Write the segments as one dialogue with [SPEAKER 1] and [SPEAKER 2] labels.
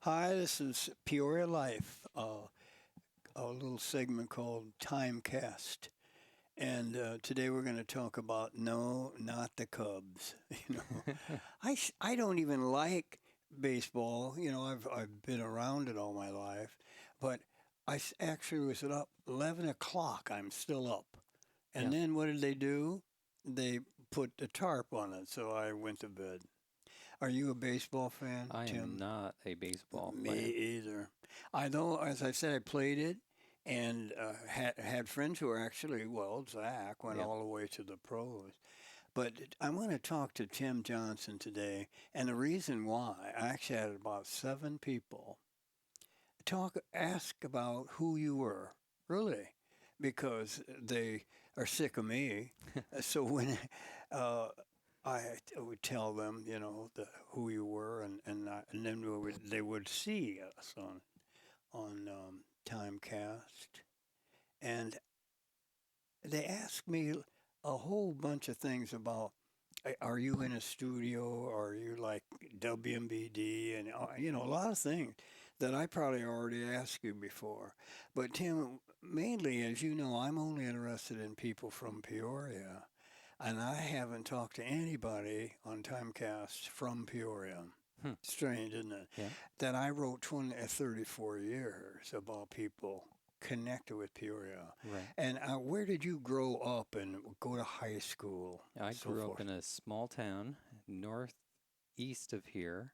[SPEAKER 1] Hi, this is Peoria Life, a little segment called Timecast. And today we're going to talk about no, not the Cubs. You know, I don't even like baseball. I've been around it all my life, but actually was up 11 o'clock. I'm still up. And
[SPEAKER 2] Yeah,
[SPEAKER 1] then what did they do? They put the tarp on it, so I went to bed. Are you a baseball fan,
[SPEAKER 2] I am
[SPEAKER 1] Tim?
[SPEAKER 2] not a baseball
[SPEAKER 1] Me
[SPEAKER 2] fan.
[SPEAKER 1] either. I know, as I said, I played it and had friends who were actually, well, Zach went
[SPEAKER 2] Yep.
[SPEAKER 1] all the way to the pros. But I want to talk to Tim Johnson today, and the reason why I actually had about seven people ask about who you were, really, because they are sick of me. So when uh, would tell them, who you were, and then they would see us on Timecast, and they asked me a whole bunch of things about. Are you in a studio? Are you like WMBD? And a lot of things that I probably already asked you before. But Tim, mainly, as you know, I'm only interested in people from Peoria, and I haven't talked to anybody on Timecast from Peoria.
[SPEAKER 2] Hmm.
[SPEAKER 1] Strange, isn't it?
[SPEAKER 2] Yeah.
[SPEAKER 1] That I wrote 34 years about people connected with Peoria.
[SPEAKER 2] Right.
[SPEAKER 1] And where did you grow up and go to high school,
[SPEAKER 2] I
[SPEAKER 1] so
[SPEAKER 2] grew up
[SPEAKER 1] forth?
[SPEAKER 2] in a small town northeast of here,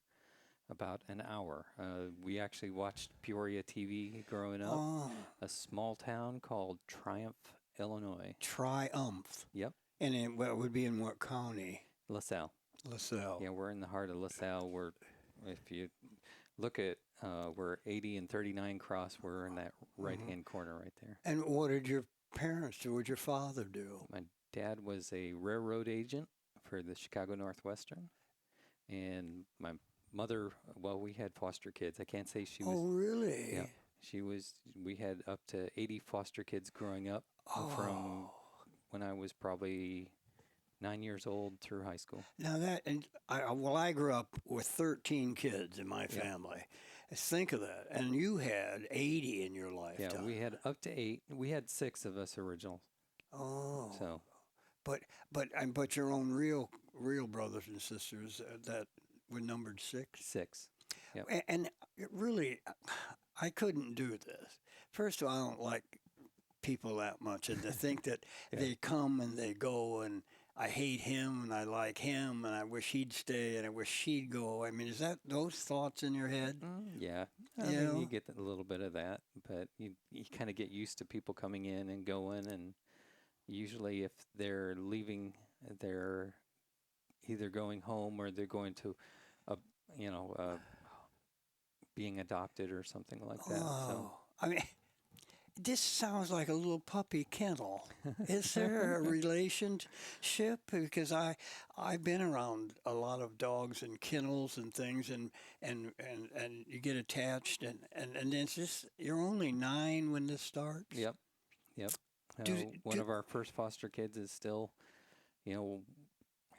[SPEAKER 2] about an hour. We actually watched Peoria TV growing up.
[SPEAKER 1] Oh,
[SPEAKER 2] A small town called Triumph, Illinois.
[SPEAKER 1] Triumph.
[SPEAKER 2] Yep.
[SPEAKER 1] And it would be in what county?
[SPEAKER 2] LaSalle.
[SPEAKER 1] LaSalle.
[SPEAKER 2] Yeah, we're in the heart of LaSalle. If you look at where 80 and 39 cross, we're in that right
[SPEAKER 1] Hmm.
[SPEAKER 2] hand corner right there.
[SPEAKER 1] And what did your parents do? What did your father do?
[SPEAKER 2] My dad was a railroad agent for the Chicago Northwestern, and my mother, well, we had foster kids. I can't say she was,
[SPEAKER 1] Oh,
[SPEAKER 2] yeah,
[SPEAKER 1] really?
[SPEAKER 2] we had up to 80 foster kids growing up from
[SPEAKER 1] Oh.
[SPEAKER 2] when I was probably 9 years old through high school.
[SPEAKER 1] Now that, and I grew up with 13 kids in my
[SPEAKER 2] Yep.
[SPEAKER 1] family. Think of that. And you had 80 in your
[SPEAKER 2] Yeah, we
[SPEAKER 1] lifetime.
[SPEAKER 2] had up to eight. We had six of us original.
[SPEAKER 1] Oh,
[SPEAKER 2] So,
[SPEAKER 1] but but your own real brothers and sisters that were numbered six.
[SPEAKER 2] six. Yep.
[SPEAKER 1] And it really, I couldn't do this. First of all, I don't like people that much, and to think that
[SPEAKER 2] Yeah.
[SPEAKER 1] they come and they go, and I hate him and I like him, and I wish he'd stay and I wish she'd go. I mean, is that those thoughts in your head?
[SPEAKER 2] Yeah, I
[SPEAKER 1] You
[SPEAKER 2] mean, you
[SPEAKER 1] know?
[SPEAKER 2] get a little bit of that, but you kind of get used to people coming in and going, and usually if they're leaving, they're either going home or they're going to, a, you know, being adopted or something like that. So,
[SPEAKER 1] Oh, I mean, this sounds like a little puppy kennel. Is there a relationship? Because I've been around a lot of dogs and kennels and things, and you get attached, and it's just you're only 9 when this starts.
[SPEAKER 2] yep, yep.
[SPEAKER 1] Do
[SPEAKER 2] One
[SPEAKER 1] do
[SPEAKER 2] of our first foster kids is still, you know,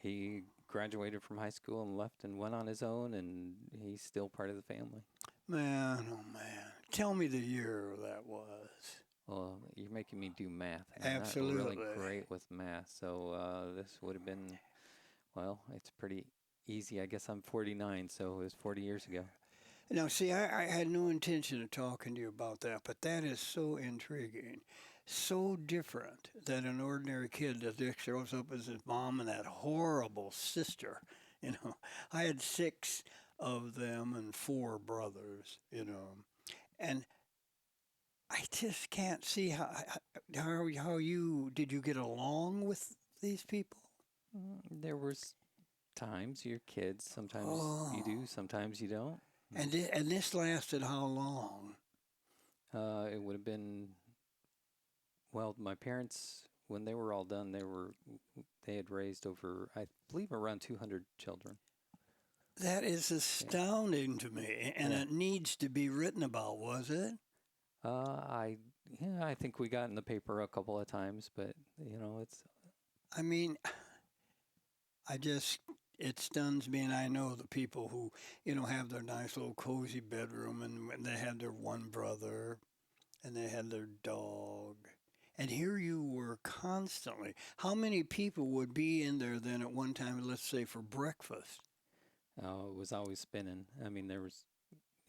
[SPEAKER 2] he graduated from high school and left and went on his own, and he's still part of the family.
[SPEAKER 1] man, oh man, tell me the year that was.
[SPEAKER 2] Well, you're making me do math, and I'm not really
[SPEAKER 1] Absolutely.
[SPEAKER 2] great with math. So this would have been, well, it's pretty easy. I guess I'm 49, so it was 40 years ago.
[SPEAKER 1] Now, see, I had no intention of talking to you about that, but that is so intriguing, so different than an ordinary kid that just shows up as his mom and that horrible sister. You know, I had six of them and four brothers. And I just can't see how you did you get along with these people?
[SPEAKER 2] There was times you're kids. Sometimes you
[SPEAKER 1] Oh,
[SPEAKER 2] do, sometimes you don't.
[SPEAKER 1] and this lasted how long?
[SPEAKER 2] It would have been, well, my parents, when they were all done, they had raised over, I believe, around 200 children.
[SPEAKER 1] That is
[SPEAKER 2] Yeah,
[SPEAKER 1] astounding to me, and
[SPEAKER 2] yeah.
[SPEAKER 1] it needs to be written about, was it?
[SPEAKER 2] Uh, I, yeah, I think we got in the paper a couple of times, but it's
[SPEAKER 1] I mean, I just, it stuns me, and I know the people who, have their nice little cozy bedroom, and when they had their one brother, and they had their dog. And here you were constantly. How many people would be in there then at one time, let's say for breakfast?
[SPEAKER 2] It was always spinning. I mean, there was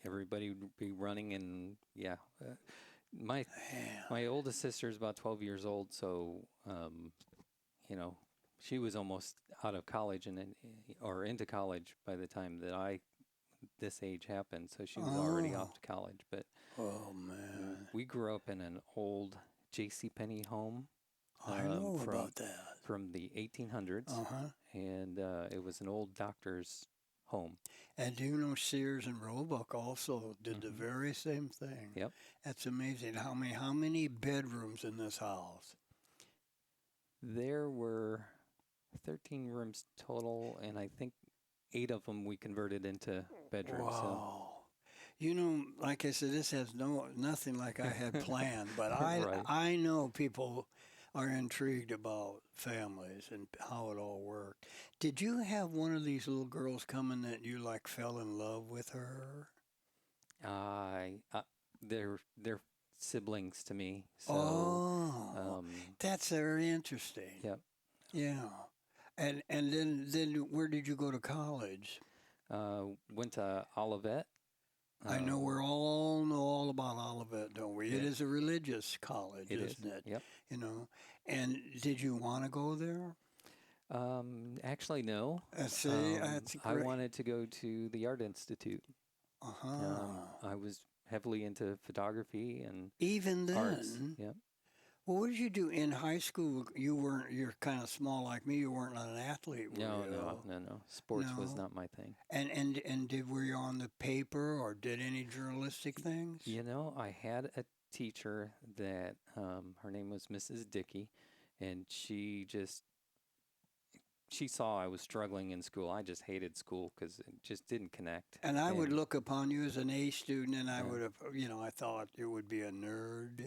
[SPEAKER 2] everybody would be running, and yeah, my
[SPEAKER 1] Man.
[SPEAKER 2] my oldest sister is about 12 years old, so you know, she was almost out of college or into college by the time that this age happened. So she was already off
[SPEAKER 1] Oh,
[SPEAKER 2] to college. But
[SPEAKER 1] oh man.
[SPEAKER 2] we grew up in an old J.C. Penney home
[SPEAKER 1] I
[SPEAKER 2] um,
[SPEAKER 1] know
[SPEAKER 2] from
[SPEAKER 1] about that.
[SPEAKER 2] from the 1800s,
[SPEAKER 1] Uh-huh.
[SPEAKER 2] and it was an old doctor's home.
[SPEAKER 1] And do you know Sears and Roebuck also did the
[SPEAKER 2] Hmm.
[SPEAKER 1] very same thing?
[SPEAKER 2] Yep.
[SPEAKER 1] That's amazing. How many bedrooms in this house?
[SPEAKER 2] There were 13 rooms total, and I think 8 of them we converted into bedrooms. So,
[SPEAKER 1] Wow. Like I said, this has nothing like I had planned, but I
[SPEAKER 2] right.
[SPEAKER 1] I know people are intrigued about families and how it all worked. Did you have one of these little girls coming that you like fell in love with her?
[SPEAKER 2] I they're siblings to me. So,
[SPEAKER 1] Oh,
[SPEAKER 2] um,
[SPEAKER 1] that's very interesting.
[SPEAKER 2] yep.
[SPEAKER 1] Yeah. And then where did you go to college?
[SPEAKER 2] Went to Olivet.
[SPEAKER 1] I know
[SPEAKER 2] Um,
[SPEAKER 1] we all know all about Olivet, don't we? It
[SPEAKER 2] yep,
[SPEAKER 1] is a religious college,
[SPEAKER 2] it is.
[SPEAKER 1] isn't it?
[SPEAKER 2] Yep.
[SPEAKER 1] You know. And did you want to go there?
[SPEAKER 2] Actually, no.
[SPEAKER 1] See, that's
[SPEAKER 2] I
[SPEAKER 1] great.
[SPEAKER 2] wanted to go to the Art Institute.
[SPEAKER 1] Uh-huh.
[SPEAKER 2] I was heavily into photography and
[SPEAKER 1] Even
[SPEAKER 2] arts.
[SPEAKER 1] then,
[SPEAKER 2] Yep.
[SPEAKER 1] well, what did you do in high school? You're kind of small like me. You weren't an athlete, were
[SPEAKER 2] No, no,
[SPEAKER 1] you?
[SPEAKER 2] no, no. Sports was
[SPEAKER 1] No.
[SPEAKER 2] not my thing.
[SPEAKER 1] And were you on the paper or did any journalistic things?
[SPEAKER 2] I had a teacher that her name was Mrs. Dickey, and she saw I was struggling in school. I just hated school because it just didn't connect.
[SPEAKER 1] And I would
[SPEAKER 2] And
[SPEAKER 1] look upon you as an A student, and I
[SPEAKER 2] yeah,
[SPEAKER 1] would have, I thought you would be a nerd.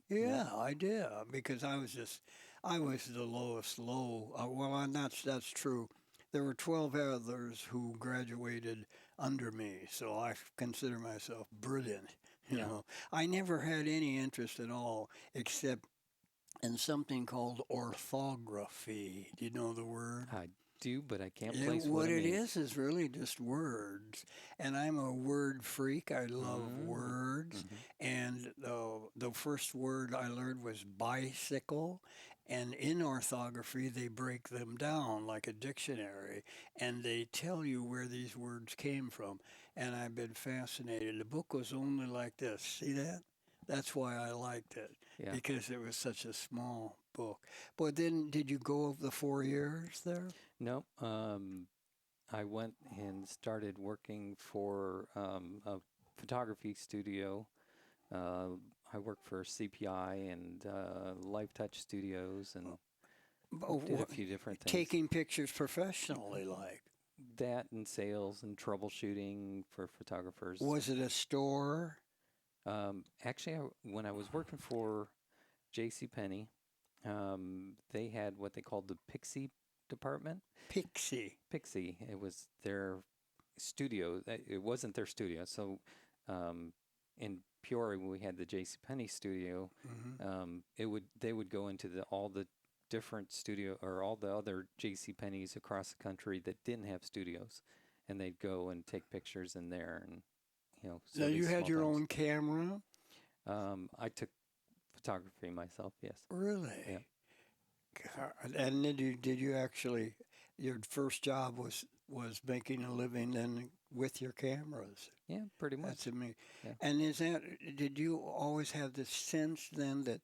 [SPEAKER 2] yeah,
[SPEAKER 1] Yeah, I did because I was the lowest low. Well, that's true. There were 12 others who graduated under me, so I consider myself brilliant. You
[SPEAKER 2] yeah.
[SPEAKER 1] know, I never had any interest at all except in something called orthography. Do you know the word?
[SPEAKER 2] I do, but I can't
[SPEAKER 1] Yeah,
[SPEAKER 2] place what
[SPEAKER 1] what
[SPEAKER 2] it
[SPEAKER 1] it
[SPEAKER 2] means.
[SPEAKER 1] is really just words. And I'm a word freak. I love
[SPEAKER 2] Mm,
[SPEAKER 1] words.
[SPEAKER 2] hmm.
[SPEAKER 1] And the first word I learned was bicycle. And in orthography, they break them down like a dictionary and they tell you where these words came from. And I've been fascinated. The book was only like this. See that? That's why I liked it
[SPEAKER 2] Yeah.
[SPEAKER 1] because it was such a small book. But then, did you go the 4 years there?
[SPEAKER 2] No. I went and started working for a photography studio. Uh, I worked for CPI and Life Touch Studios and
[SPEAKER 1] Oh,
[SPEAKER 2] did a few different things.
[SPEAKER 1] taking pictures professionally, like.
[SPEAKER 2] That and sales and troubleshooting for photographers.
[SPEAKER 1] Was it a store?
[SPEAKER 2] Actually, when I was working for J.C. Penney, they had what they called the Pixie department.
[SPEAKER 1] Pixie.
[SPEAKER 2] Pixie, it was their studio. It wasn't their studio. So um, in Peoria, when we had the J.C. Penney studio,
[SPEAKER 1] Hmm.
[SPEAKER 2] they would go into all the different studio or all the other J.C. Penney's across the country that didn't have studios, and they'd go and take pictures in there, and
[SPEAKER 1] Now
[SPEAKER 2] so
[SPEAKER 1] you
[SPEAKER 2] these
[SPEAKER 1] had
[SPEAKER 2] small
[SPEAKER 1] your
[SPEAKER 2] towns.
[SPEAKER 1] own camera?
[SPEAKER 2] I took photography myself. Yes. Yeah.
[SPEAKER 1] Really? God. And did you actually your first job was making a living then with your cameras?
[SPEAKER 2] Yeah. Pretty
[SPEAKER 1] That's
[SPEAKER 2] much.
[SPEAKER 1] amazing.
[SPEAKER 2] Yeah.
[SPEAKER 1] And did you always have this sense then that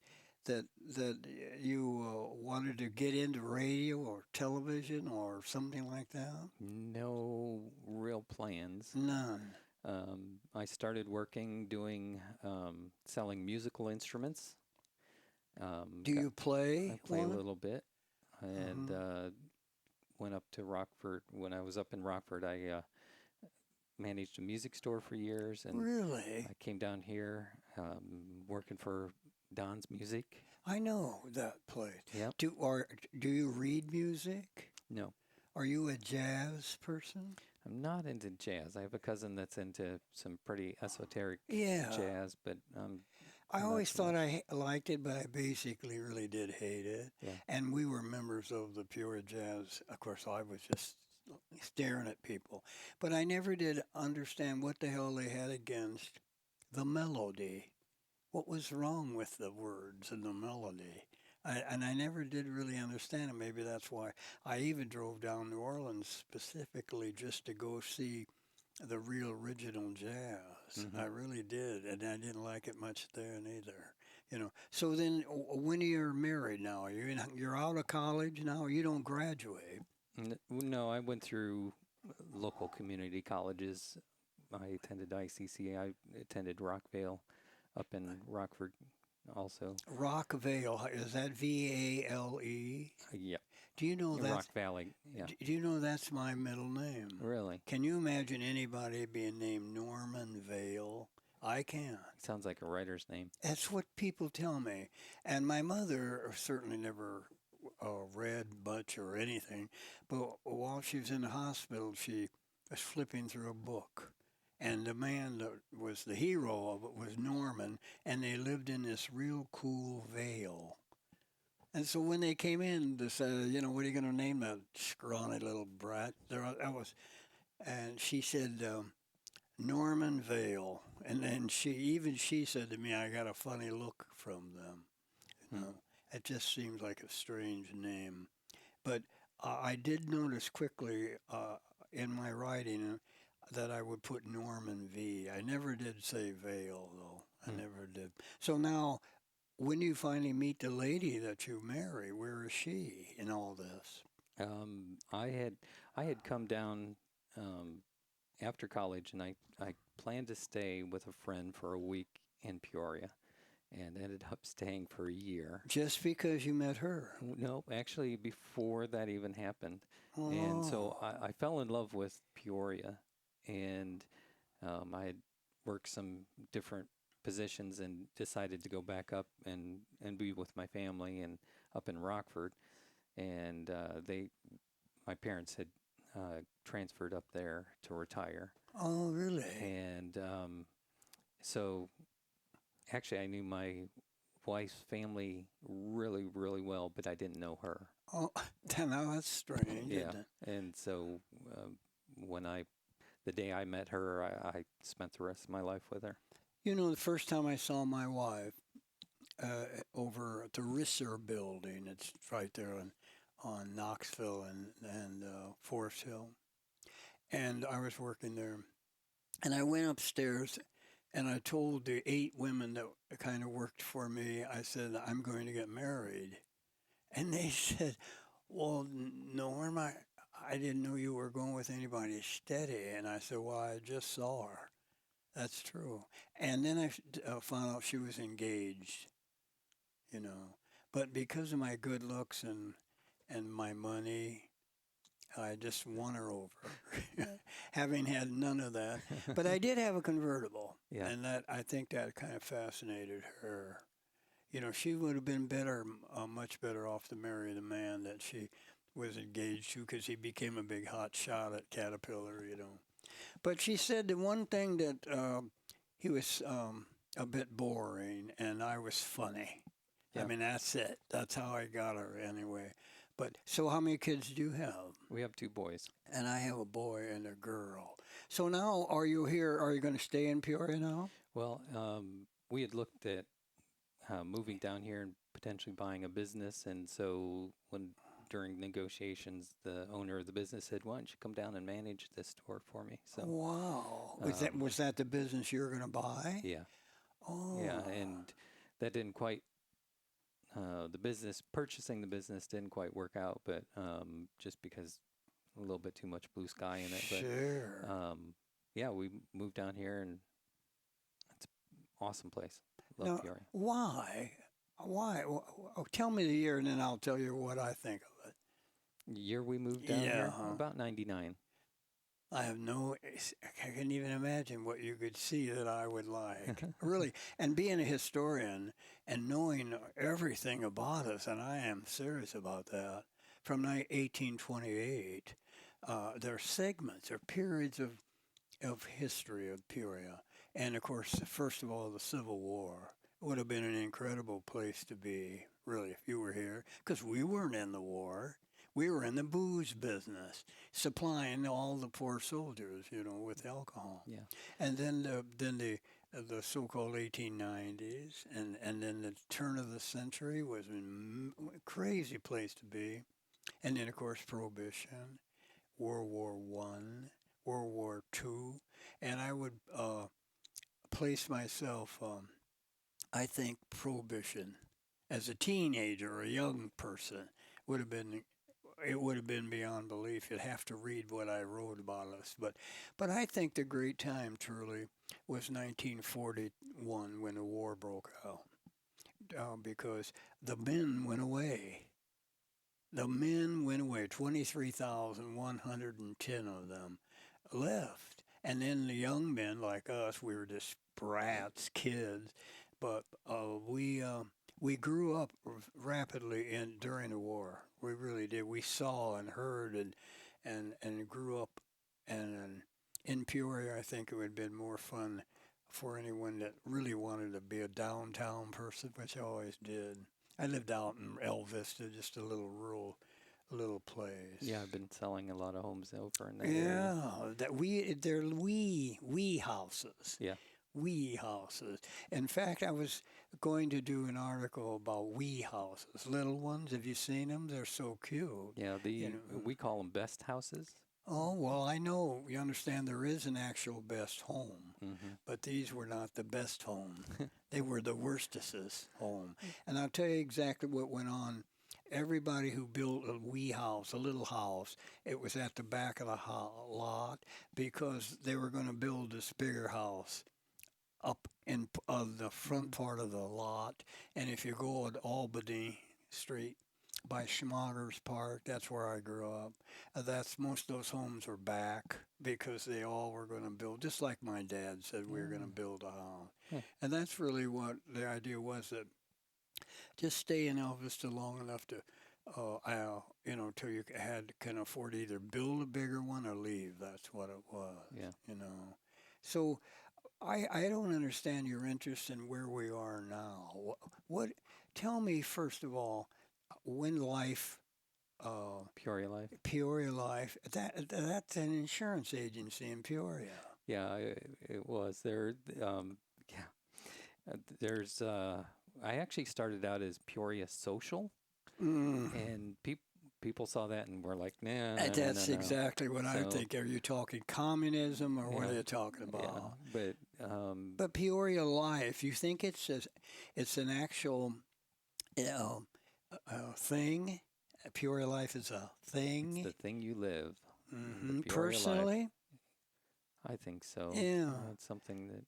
[SPEAKER 1] you wanted to get into radio or television or something like that?
[SPEAKER 2] No real plans.
[SPEAKER 1] None.
[SPEAKER 2] I started working doing selling musical instruments.
[SPEAKER 1] Do you
[SPEAKER 2] I
[SPEAKER 1] play
[SPEAKER 2] play a
[SPEAKER 1] one?
[SPEAKER 2] little bit, and
[SPEAKER 1] Uh-huh.
[SPEAKER 2] went up to Rockford. When I was up in Rockford, I managed a music store for years, and
[SPEAKER 1] Really?
[SPEAKER 2] I came down here working for Don's Music.
[SPEAKER 1] I know that place.
[SPEAKER 2] Yep.
[SPEAKER 1] Do you read music?
[SPEAKER 2] No.
[SPEAKER 1] Are you a jazz person?
[SPEAKER 2] I'm not into jazz. I have a cousin that's into some pretty esoteric
[SPEAKER 1] Yeah.
[SPEAKER 2] jazz, but
[SPEAKER 1] I
[SPEAKER 2] not
[SPEAKER 1] always
[SPEAKER 2] so
[SPEAKER 1] thought
[SPEAKER 2] much.
[SPEAKER 1] liked it, but I basically really did hate it.
[SPEAKER 2] Yeah.
[SPEAKER 1] And we were members of the Peoria Jazz. Of course, I was just staring at people. But I never did understand what the hell they had against the melody. What was wrong with the words and the melody? And I never did really understand it. Maybe that's why I even drove down New Orleans specifically just to go see the real original jazz.
[SPEAKER 2] Hmm.
[SPEAKER 1] I really did, and I didn't like it much then either. So then, when you're married now, you're out of college now. You don't graduate.
[SPEAKER 2] No, I went through local community colleges. I attended ICC. I attended Rockvale up in Rockford also.
[SPEAKER 1] Rockvale, is that Vale?
[SPEAKER 2] Yep.
[SPEAKER 1] Do you know
[SPEAKER 2] Rock
[SPEAKER 1] that's
[SPEAKER 2] Valley. Yeah.
[SPEAKER 1] do you know that's my middle name?
[SPEAKER 2] Really?
[SPEAKER 1] Can you imagine anybody being named Norman Vale? I can't.
[SPEAKER 2] Sounds like a writer's name.
[SPEAKER 1] That's what people tell me. And my mother certainly never read much or anything, but while she was in the hospital, she was flipping through a book. And the man that was the hero of it was Norman, and they lived in this real cool vale. And so when they came in to say, what are you going to name that scrawny little brat? And she said, Norman Vale. And then she said to me, I got a funny look from them. You
[SPEAKER 2] Hmm.
[SPEAKER 1] know, it just seems like a strange name. But I did notice quickly in my writing that I would put Norman V. I never did say Vale, though. I
[SPEAKER 2] Hmm.
[SPEAKER 1] never did. So now, when you finally meet the lady that you marry, where is she in all this?
[SPEAKER 2] I had come down um, after college, and I planned to stay with a friend for a week in Peoria, and ended up staying for a year.
[SPEAKER 1] Just because you met her.
[SPEAKER 2] No, actually, before that even happened, and so
[SPEAKER 1] Oh,
[SPEAKER 2] I fell in love with Peoria, and I had worked some different positions and decided to go back up and be with my family and up in Rockford, and my parents had transferred up there to retire,
[SPEAKER 1] oh, really?
[SPEAKER 2] and so actually I knew my wife's family really, really well, but I didn't know her.
[SPEAKER 1] Oh, now that's strange,
[SPEAKER 2] Yeah,
[SPEAKER 1] isn't it?
[SPEAKER 2] and so when the day I met her, I spent the rest of my life with her.
[SPEAKER 1] The first time I saw my wife over at the Risser building, it's right there on Knoxville and Forest Hill. And I was working there. And I went upstairs and I told the 8 women that kind of worked for me, I said, I'm going to get married. And they said, well, Norm, I didn't know you were going with anybody steady. And I said, well, I just saw her. That's true. And then I found out she was engaged, you know. But because of my good looks and my money, I just won her over, having had none of that. But I did have a convertible,
[SPEAKER 2] Yeah.
[SPEAKER 1] and that I think that kind of fascinated her. She would have been much better off to marry the man that she was engaged to because he became a big hot shot at Caterpillar. But she said the one thing that he was a bit boring and I was funny. I
[SPEAKER 2] Yeah.
[SPEAKER 1] mean, that's it. That's how I got her anyway. But so how many kids do you have?
[SPEAKER 2] We have two boys.
[SPEAKER 1] And I have a boy and a girl. So now, are you here? Are you going to stay in Peoria now?
[SPEAKER 2] Well, we had looked at moving down here and potentially buying a business, and so when during negotiations, the owner of the business said, "Why don't you come down and manage this store for me?" So,
[SPEAKER 1] Wow.
[SPEAKER 2] um,
[SPEAKER 1] Was that the business you were going to buy?
[SPEAKER 2] yeah,
[SPEAKER 1] Oh,
[SPEAKER 2] yeah, and that didn't quite. The business purchasing the business didn't quite work out, but just because a little bit too much blue sky in it. But
[SPEAKER 1] sure.
[SPEAKER 2] yeah, we moved down here, and it's an awesome place. Love
[SPEAKER 1] Now,
[SPEAKER 2] Peoria.
[SPEAKER 1] why? Why? Tell me the year and then I'll tell you what I think of it.
[SPEAKER 2] Year we moved down
[SPEAKER 1] Yeah,
[SPEAKER 2] here,
[SPEAKER 1] huh?
[SPEAKER 2] about 99.
[SPEAKER 1] I have I can't even imagine what you could see that I would like. Really. And being a historian and knowing everything about us, and I am serious about that, from 1828. There are segments, there are periods of history of Peoria. And of course, first of all, the Civil War would have been an incredible place to be, really, if you were here, because we weren't in the war. We were in the booze business, supplying all the poor soldiers, with alcohol.
[SPEAKER 2] Yeah.
[SPEAKER 1] And then the so-called 1890s, and then the turn of the century was a crazy place to be. And then, of course, Prohibition, World War I, World War II, and I would place myself, I think Prohibition as a teenager or a young person would have been it would have been beyond belief. You'd have to read what I wrote about us, but I think the great time truly was 1941 when the war broke out, because the men went away. The men went away. 23,110 of them left. And then the young men like us, we were just brats, kids, but we grew up rapidly in during the war. We really did. We saw and heard and grew up. And in Peoria, I think it would have been more fun for anyone that really wanted to be a downtown person, which I always did. I lived out in El Vista, just a little rural little place.
[SPEAKER 2] Yeah, I've been selling a lot of homes over in that area.
[SPEAKER 1] Yeah, they're wee houses.
[SPEAKER 2] Yeah.
[SPEAKER 1] Wee houses. In fact, I was going to do an article about wee houses, little ones. Have you seen them? They're so cute.
[SPEAKER 2] Yeah,
[SPEAKER 1] You know.
[SPEAKER 2] we call them best houses.
[SPEAKER 1] Oh, well, I know. You understand there is an actual best home,
[SPEAKER 2] Hmm.
[SPEAKER 1] but these were not the best home. They were the worstest home. And I'll tell you exactly what went on. Everybody who built a wee house, a little house, it was at the back of the lot because they were going to build this bigger house up in the front part of the lot. And if you go on Albany Street by Schmager's Park, that's where I grew up. That's most of those homes were back because they all were going to build, just like my dad said, we were going to
[SPEAKER 2] Mm.
[SPEAKER 1] build a house.
[SPEAKER 2] Huh.
[SPEAKER 1] And that's really what the idea was, that just stay in Elviston long enough to, till you can afford to either build a bigger one or leave. That's what it
[SPEAKER 2] Yeah.
[SPEAKER 1] was. So I don't understand your interest in where we are now. What tell me first of all, when life,
[SPEAKER 2] Peoria Life.
[SPEAKER 1] Peoria Life, that's an insurance agency in Peoria.
[SPEAKER 2] Yeah, it was there. Yeah, there's. I actually started out as Peoria Social,
[SPEAKER 1] Mm.
[SPEAKER 2] and people saw that and were like, nah, no, no, no,
[SPEAKER 1] That's
[SPEAKER 2] no.
[SPEAKER 1] exactly what I
[SPEAKER 2] So
[SPEAKER 1] think. Are you talking communism or what
[SPEAKER 2] yeah,
[SPEAKER 1] are you talking
[SPEAKER 2] yeah,
[SPEAKER 1] about?
[SPEAKER 2] but
[SPEAKER 1] But Peoria Life, you think it's an actual, you know, thing? Peoria Life is a
[SPEAKER 2] it's
[SPEAKER 1] thing?
[SPEAKER 2] the thing you live. The Peoria Life.
[SPEAKER 1] Personally,
[SPEAKER 2] I think so.
[SPEAKER 1] yeah,
[SPEAKER 2] It's something that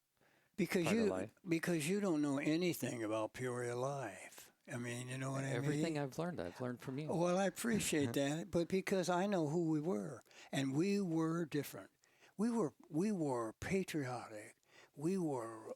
[SPEAKER 1] because
[SPEAKER 2] part of
[SPEAKER 1] you
[SPEAKER 2] life.
[SPEAKER 1] because you don't know anything about Peoria Life. I mean, you know what I
[SPEAKER 2] Everything
[SPEAKER 1] mean?
[SPEAKER 2] I've learned from you.
[SPEAKER 1] Well, I appreciate that, but because I know who we were, and we were different. We were patriotic. We were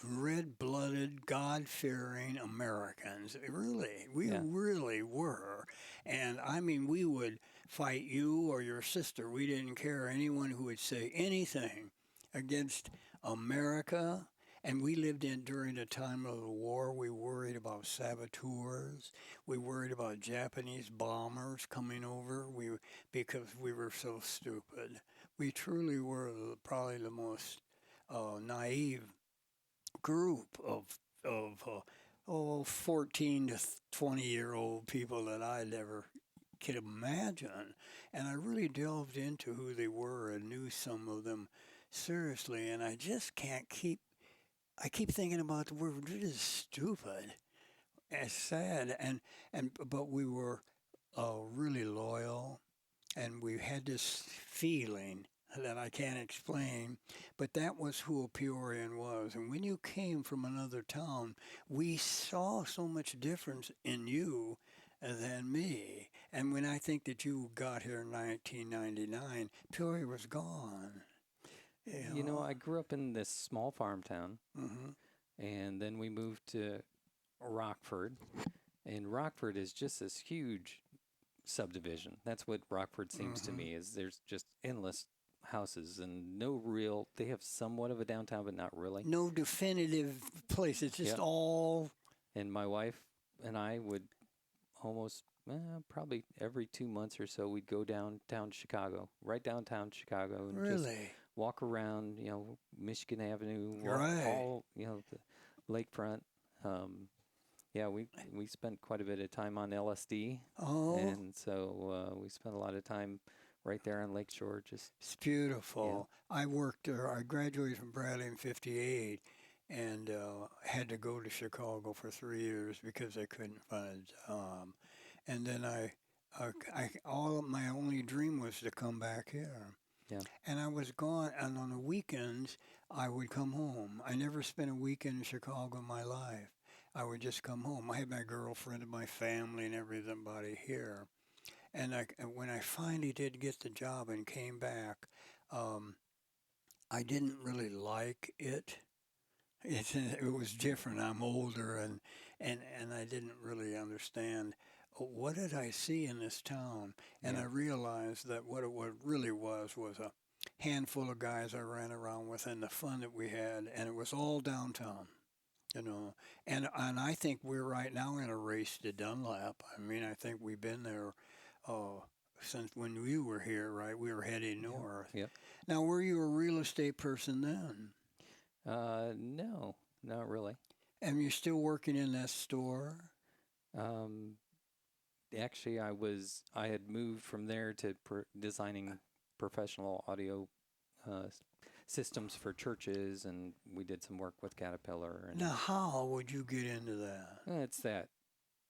[SPEAKER 1] red-blooded, God-fearing Americans. Really, we
[SPEAKER 2] Yeah,
[SPEAKER 1] really were. And I mean, we would fight you or your sister. We didn't care anyone who would say anything against America. And we lived in during the time of the war. We worried about saboteurs. We worried about Japanese bombers coming over. Because we were so stupid. We truly were probably the most naive group of 14 to 20-year-old people that I'd ever could imagine. And I really delved into who they were and knew some of them seriously. And I just can't I keep thinking about the word, it is stupid. It's sad. But we were really loyal, and we had this feeling that I can't explain, but that was who a Peorian was. And when you came from another town, we saw so much difference in you than me. And when I think that you got here in 1999, Peoria was gone. You know.
[SPEAKER 2] I grew up in this small farm town,
[SPEAKER 1] Hmm.
[SPEAKER 2] and then we moved to Rockford, and Rockford is just this huge subdivision. That's what Rockford seems to
[SPEAKER 1] Hmm.
[SPEAKER 2] me is there's just endless houses and no real. They have somewhat of a downtown, but not really.
[SPEAKER 1] No definitive place. It's just
[SPEAKER 2] Yep.
[SPEAKER 1] all
[SPEAKER 2] And my wife and I would almost probably every 2 months or so we'd go downtown Chicago, right downtown Chicago, and just
[SPEAKER 1] really
[SPEAKER 2] walk around. Michigan Avenue, walk
[SPEAKER 1] right.
[SPEAKER 2] all the lakefront. Um, yeah, we spent quite a bit of time on LSD,
[SPEAKER 1] Oh,
[SPEAKER 2] and so we spent a lot of time right there on Lakeshore. Just
[SPEAKER 1] it's
[SPEAKER 2] yeah,
[SPEAKER 1] beautiful. I worked there. I graduated from Bradley in '58, and had to go to Chicago for 3 years because I couldn't find a job. And then all of my only dream was to come back here.
[SPEAKER 2] yeah,
[SPEAKER 1] And I was gone, and on the weekends, I would come home. I never spent a weekend in Chicago in my life. I would just come home. I had my girlfriend and my family and everybody here. And when I finally did get the job and came back, um, I didn't really like it. It was different. I'm older, and I didn't really understand what did I see in this town. And
[SPEAKER 2] yeah,
[SPEAKER 1] I realized that what really was a handful of guys I ran around with and the fun that we had, and it was all downtown. You know, and I think we're right now in a race to Dunlap. I mean, I think we've been there uh, since when we were here, right? We were heading
[SPEAKER 2] yeah,
[SPEAKER 1] north.
[SPEAKER 2] yep.
[SPEAKER 1] Now, were you a real estate person then?
[SPEAKER 2] No, not really.
[SPEAKER 1] And you're still working in that store?
[SPEAKER 2] Um, Actually, I had moved from there to designing professional audio uh, s- systems for churches, and we did some work with Caterpillar, and
[SPEAKER 1] Now, how would you get into that?
[SPEAKER 2] it's that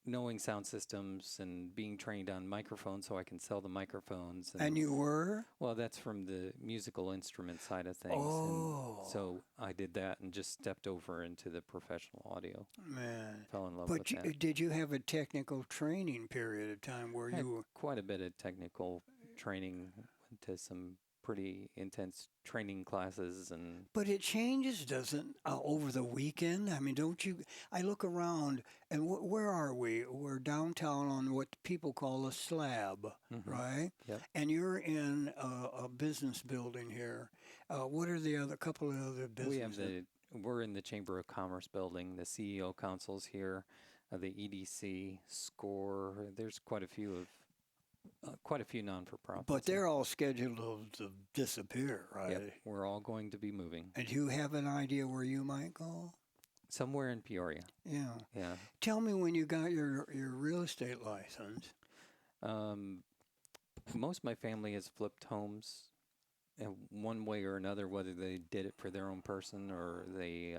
[SPEAKER 2] knowing sound systems and being trained on microphones so I can sell the microphones. And
[SPEAKER 1] And you were?
[SPEAKER 2] well, that's from the musical instrument side of things, and
[SPEAKER 1] Oh,
[SPEAKER 2] so I did that and just stepped over into the professional audio.
[SPEAKER 1] man.
[SPEAKER 2] Fell in love with
[SPEAKER 1] But
[SPEAKER 2] that.
[SPEAKER 1] did you have a technical training period of time where
[SPEAKER 2] I had
[SPEAKER 1] you were?
[SPEAKER 2] quite a bit of technical training, went to some pretty intense training classes, and
[SPEAKER 1] But it changes, doesn't over the weekend? I mean, don't you? I look around, and where are we? We're downtown on what people call a slab,
[SPEAKER 2] hmm
[SPEAKER 1] right?
[SPEAKER 2] yep.
[SPEAKER 1] And you're in a business building here. What are the other couple of other
[SPEAKER 2] We have
[SPEAKER 1] businesses?
[SPEAKER 2] we're in the Chamber of Commerce building. The CEO council's here, the EDC, SCORE. There's quite a few
[SPEAKER 1] But
[SPEAKER 2] non-for-profits here.
[SPEAKER 1] they're all scheduled to disappear,
[SPEAKER 2] Yep,
[SPEAKER 1] right?
[SPEAKER 2] we're all going to be moving
[SPEAKER 1] And do you have an idea where you might go?
[SPEAKER 2] somewhere in Peoria.
[SPEAKER 1] Yeah.
[SPEAKER 2] Yeah.
[SPEAKER 1] Tell me when you got your real estate license.
[SPEAKER 2] Um, Most of my family has flipped homes in one way or another, whether they did it for their own person or they.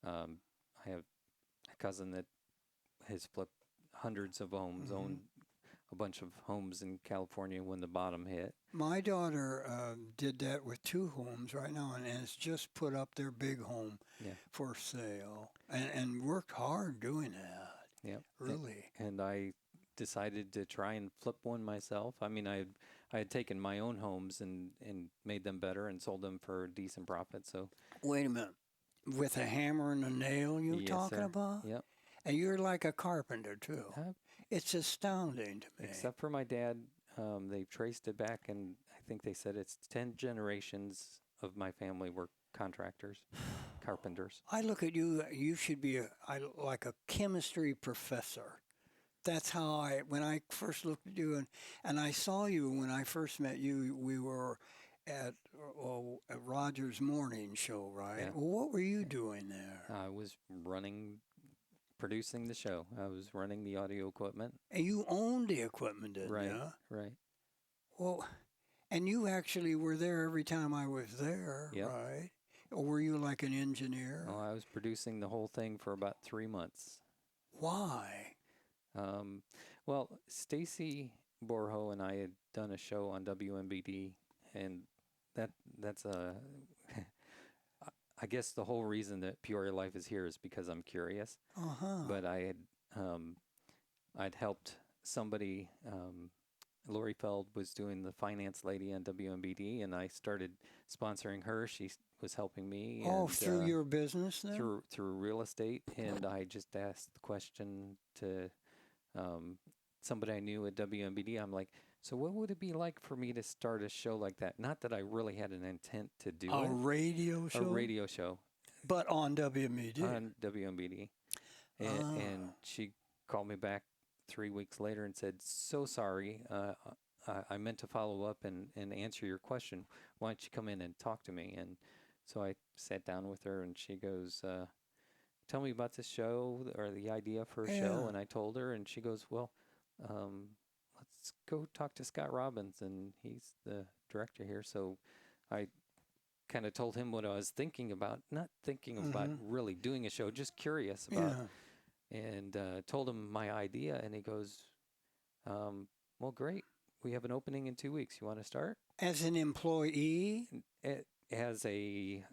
[SPEAKER 2] Um, I have a cousin that has flipped hundreds of homes,
[SPEAKER 1] Hmm.
[SPEAKER 2] owned a bunch of homes in California when the bottom hit.
[SPEAKER 1] My daughter did that with two homes right now, and has just put up their big home
[SPEAKER 2] Yeah.
[SPEAKER 1] for sale, and worked hard doing that.
[SPEAKER 2] Yep.
[SPEAKER 1] Really.
[SPEAKER 2] And I decided to try and flip one myself. I mean, I had taken my own homes and made them better and sold them for a decent profit. So
[SPEAKER 1] Wait a minute. With a hammer and a nail, you
[SPEAKER 2] yes,
[SPEAKER 1] talking
[SPEAKER 2] sir.
[SPEAKER 1] about?
[SPEAKER 2] Yep.
[SPEAKER 1] And you're like a carpenter too.
[SPEAKER 2] Uh,
[SPEAKER 1] It's astounding to me.
[SPEAKER 2] except for my dad, they've traced it back, and I think they said it's 10 generations of my family were contractors, carpenters.
[SPEAKER 1] I look at you. You should be like a chemistry professor. That's how when I first looked at you, and I saw you when I first met you. We were at, at Roger's morning show, right?
[SPEAKER 2] Yeah.
[SPEAKER 1] Well, what were you doing there?
[SPEAKER 2] I was producing the show. I was running the audio equipment.
[SPEAKER 1] And you owned the equipment, didn't
[SPEAKER 2] Right,
[SPEAKER 1] you?
[SPEAKER 2] right.
[SPEAKER 1] Well, and you actually were there every time I was there,
[SPEAKER 2] Yep.
[SPEAKER 1] right? Or were you like an engineer?
[SPEAKER 2] Well, I was producing the whole thing for about 3 months.
[SPEAKER 1] Why?
[SPEAKER 2] Um, well, Stacy Borho and I had done a show on WMBD, and that that's a. I guess the whole reason that Peoria Life is here is because I'm curious.
[SPEAKER 1] Uh huh.
[SPEAKER 2] But um, I'd helped somebody. Lori Feld was doing the finance lady on WMBD, and I started sponsoring her. She was helping me,
[SPEAKER 1] Oh,
[SPEAKER 2] and
[SPEAKER 1] through your business then?
[SPEAKER 2] through real estate. And I just asked the question to um, somebody I knew at WMBD. I'm like, so what would it be like for me to start a show like that? Not that I really had an intent to do
[SPEAKER 1] A
[SPEAKER 2] it,
[SPEAKER 1] radio
[SPEAKER 2] a
[SPEAKER 1] show,
[SPEAKER 2] radio show
[SPEAKER 1] but on WMED.
[SPEAKER 2] on WMBD. And
[SPEAKER 1] Ah,
[SPEAKER 2] she called me back 3 weeks later and said, so sorry. I meant to follow up and answer your question. Why don't you come in and talk to me? And so I sat down with her and she goes, tell me about this show or the idea for a show.
[SPEAKER 1] yeah.
[SPEAKER 2] And I told her, and she goes, well, um, let's go talk to Scott Robbins, and he's the director here. So I kind of told him what I was thinking about, not thinking about
[SPEAKER 1] Mm-hmm.
[SPEAKER 2] really doing a show, just curious about,
[SPEAKER 1] Yeah.
[SPEAKER 2] and told him my idea. And he goes, um, well, great. We have an opening in 2 weeks. You want to start?
[SPEAKER 1] As an employee,
[SPEAKER 2] As a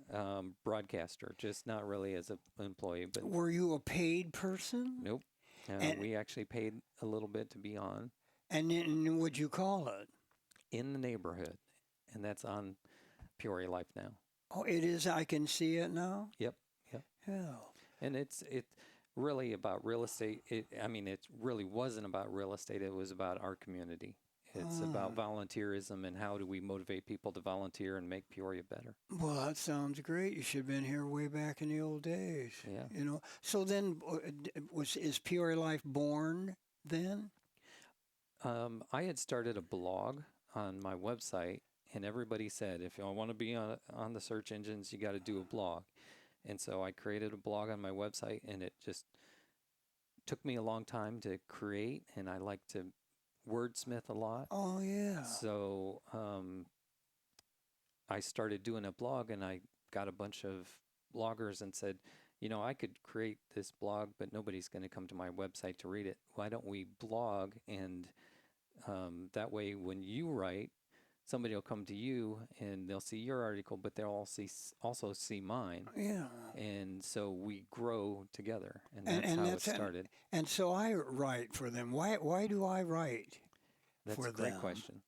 [SPEAKER 2] broadcaster, just not really as an employee, but
[SPEAKER 1] were you a paid person?
[SPEAKER 2] nope.
[SPEAKER 1] And
[SPEAKER 2] We actually paid a little bit to be on
[SPEAKER 1] and then what'd you call it?
[SPEAKER 2] in the neighborhood, and that's on Peoria Life now.
[SPEAKER 1] Oh, it is. I can see it now.
[SPEAKER 2] Yep, yep.
[SPEAKER 1] Yeah.
[SPEAKER 2] And it's really about real estate. I mean, it really wasn't about real estate. It was about our community. It's about
[SPEAKER 1] Ah.
[SPEAKER 2] volunteerism and how do we motivate people to volunteer and make Peoria better.
[SPEAKER 1] Well, that sounds great. You should have been here way back in the old days.
[SPEAKER 2] Yeah.
[SPEAKER 1] You know. So then, is Peoria Life born then?
[SPEAKER 2] I had started a blog on my website, and everybody said, if you want to be on the search engines, you got to do a blog. And so I created a blog on my website, and it just took me a long time to create, and I like to wordsmith a lot.
[SPEAKER 1] Oh yeah.
[SPEAKER 2] So I started doing a blog, and I got a bunch of bloggers and said, I could create this blog, but nobody's going to come to my website to read it. Why don't we blog? And that way, when you write, somebody will come to you and they'll see your article, but they'll also see mine.
[SPEAKER 1] Yeah.
[SPEAKER 2] And so we grow together, and
[SPEAKER 1] And
[SPEAKER 2] that's
[SPEAKER 1] and
[SPEAKER 2] how it
[SPEAKER 1] that's
[SPEAKER 2] started.
[SPEAKER 1] and so I write for them. Why do I write
[SPEAKER 2] That's
[SPEAKER 1] for
[SPEAKER 2] a great
[SPEAKER 1] them?
[SPEAKER 2] question.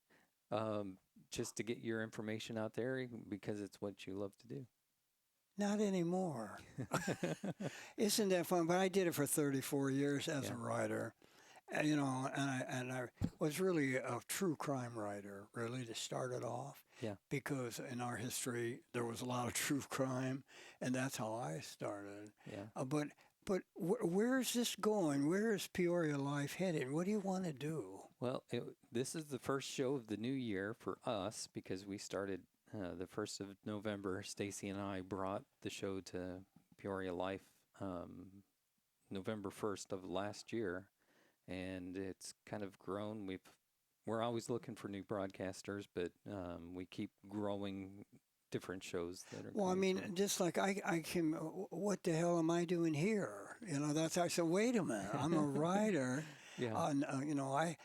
[SPEAKER 2] Just to get your information out there because it's what you love to do.
[SPEAKER 1] Not anymore. Isn't that fun? But I did it for 34 years as
[SPEAKER 2] Yeah,
[SPEAKER 1] a writer. And I was really a true crime writer, really, to start it off,
[SPEAKER 2] yeah.
[SPEAKER 1] because in our history there was a lot of true crime, and that's how I started.
[SPEAKER 2] Yeah.
[SPEAKER 1] But where is this going? Where is Peoria Life headed? What do you want to do?
[SPEAKER 2] Well, this is the first show of the new year for us because we started the 1st of November. Stacy and I brought the show to Peoria Life November 1st of last year, and it's kind of grown. We're always looking for new broadcasters, but we keep growing different shows that are
[SPEAKER 1] Well, I
[SPEAKER 2] coming
[SPEAKER 1] mean,
[SPEAKER 2] through.
[SPEAKER 1] just like I can, what the hell am I doing here? That's I said, wait a minute, I'm a writer.
[SPEAKER 2] Yeah,
[SPEAKER 1] I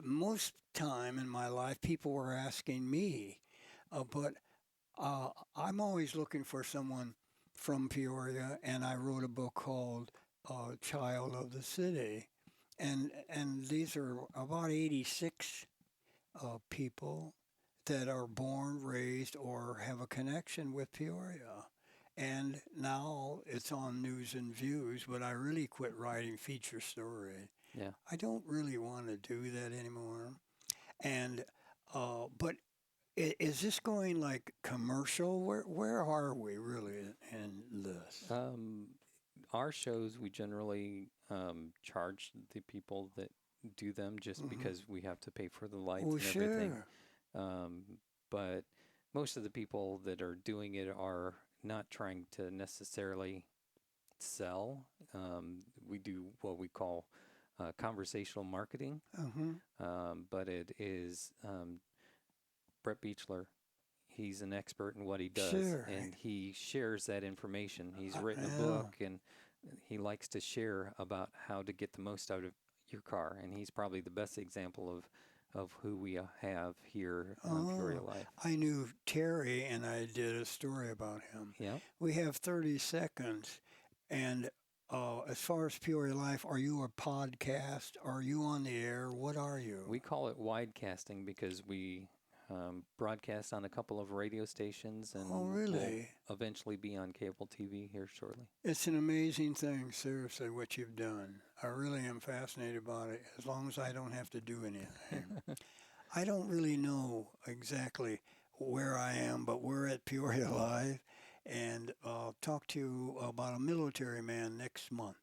[SPEAKER 1] most time in my life people were asking me, but I'm always looking for someone from Peoria, and I wrote a book called "Child of the City," and these are about 86 people that are born, raised, or have a connection with Peoria. And now it's on News and Views, but I really quit writing feature story.
[SPEAKER 2] yeah.
[SPEAKER 1] I don't really want to do that anymore. And but is this going like commercial? Where are we really in this?
[SPEAKER 2] Um, our shows, we generally charge the people that do them just
[SPEAKER 1] Hmm.
[SPEAKER 2] because we have to pay for the lights
[SPEAKER 1] Well,
[SPEAKER 2] and everything.
[SPEAKER 1] sure.
[SPEAKER 2] Um, but most of the people that are doing it are not trying to necessarily sell. We do what we call conversational marketing,
[SPEAKER 1] Hmm.
[SPEAKER 2] but it is Brett Beechler. He's an expert in what he does,
[SPEAKER 1] Sure.
[SPEAKER 2] and he shares that information. He's written a
[SPEAKER 1] Yeah.
[SPEAKER 2] book, and he likes to share about how to get the most out of your car. And he's probably the best example of who we have here on
[SPEAKER 1] Oh,
[SPEAKER 2] Peoria Life.
[SPEAKER 1] I knew Terry, and I did a story about him.
[SPEAKER 2] Yeah.
[SPEAKER 1] We have 30 seconds. And as far as Peoria Life, are you a podcast? Are you on the air? What are you?
[SPEAKER 2] We call it wide casting because we broadcast on a couple of radio stations,
[SPEAKER 1] Oh,
[SPEAKER 2] and will
[SPEAKER 1] really?
[SPEAKER 2] eventually be on cable TV here shortly.
[SPEAKER 1] It's an amazing thing, seriously, what you've done. I really am fascinated about it, as long as I don't have to do anything. I don't really know exactly where I am, but we're at Peoria Live, and I'll talk to you about a military man next month.